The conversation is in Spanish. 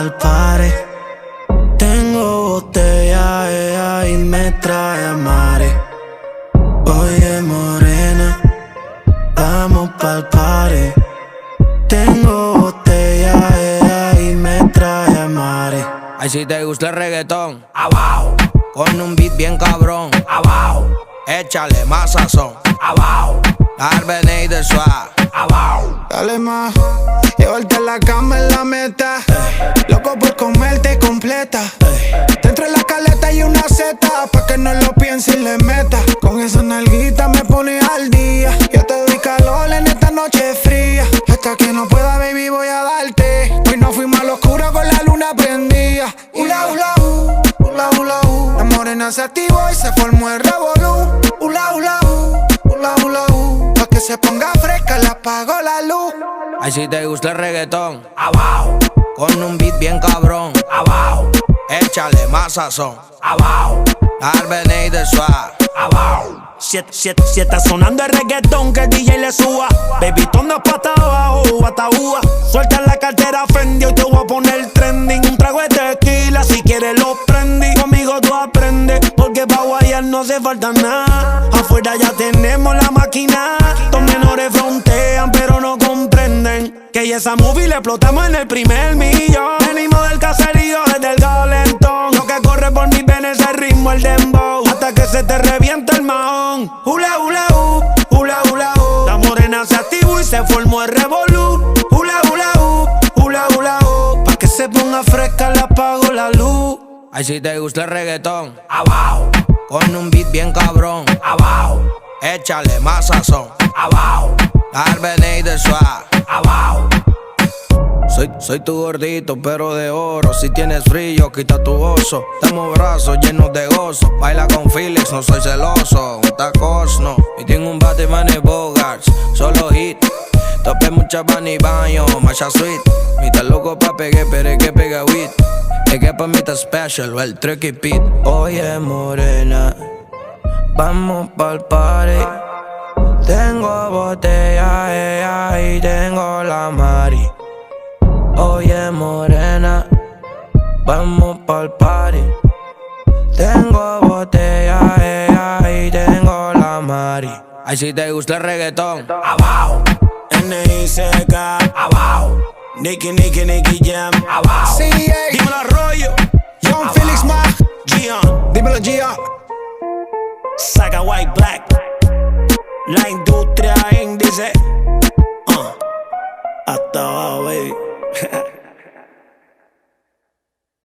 pa'l party. Tengo botella, ella y me trae a mare. Oye morena, vamos pa'l party. Tengo botella, ella y me trae a mare. Ay, si te gusta el reggaetón, abajo, con un beat bien cabrón, abajo, échale más sazón, abajo, Arbenet de Suave, abajo. Dale más, llevarte a la cama en la meta. Loco por comerte completa. Dentro de la caleta y una seta, pa' que no lo piense y le meta. Con esa nalguita me pone al día. Yo te doy calor en esta noche fría. Hasta que no pueda, baby, voy a darte. Hoy no fuimos al oscuro con la luna prendida. Hula, hula, hula, hula, la morena se activó y se formó el revolú. Hula, hula, hula, hula, pa' que se ponga fresca, le apago la luz. Ay, si te gusta el reggaetón, abajo, con un beat bien cabrón, abajo, échale más sazón, abajo, Arbenet de Suave, abajo. Si está sonando el reggaetón, que el DJ le suba. Baby, tono pata abajo, ataúa. Suelta la cartera Fendi, hoy te voy a poner trending. Un trago de tequila, si quieres lo prendí. Conmigo tú aprendes, porque pa' guayar no hace falta nada. Afuera ya tenemos la máquina. Los menores frontean, pero no comprenden que ya esa movie le explotamos en el primer millón. Venimos del caserío, desde el calentón. Lo que corre por mis venas es el ritmo, el dembow. Hasta que se te revienta el mahón. Hula, hula, hula, hula, la morena se activó y se formó el revolú. Hula, hula, hula, hula, pa' que se ponga fresca le apago la luz. Ay, si te gusta el reggaetón, abajo, con un beat bien cabrón, abajo, échale más sazón, abajo, Arbenet de Suave, abajo. Soy tu gordito, pero de oro. Si tienes frío, quita tu oso. Damos brazos llenos de gozo. Baila con Felix, no soy celoso. Un tacos, no. Y tengo un Batman y Bogarts, solo hit. Topé mucha pan y baño, macha sweet. Mi está loco pa' pegue, pero es que pega weed. Es que pa' mí está special, el tricky pit. Oye morena, vamos pa'l party. Tengo botella, ella y tengo la mari. Oye morena, vamos pa'l party. Tengo botella, ella y tengo la mari. Ay, si te gusta el reggaetón, abajo, NICK, abajo, Nicky Jam, abajo. Dímelo Arroyo, Young Felix Ma, Gian, dímelo Gia. Saga White Black, la industria índice. Hasta abajo, baby.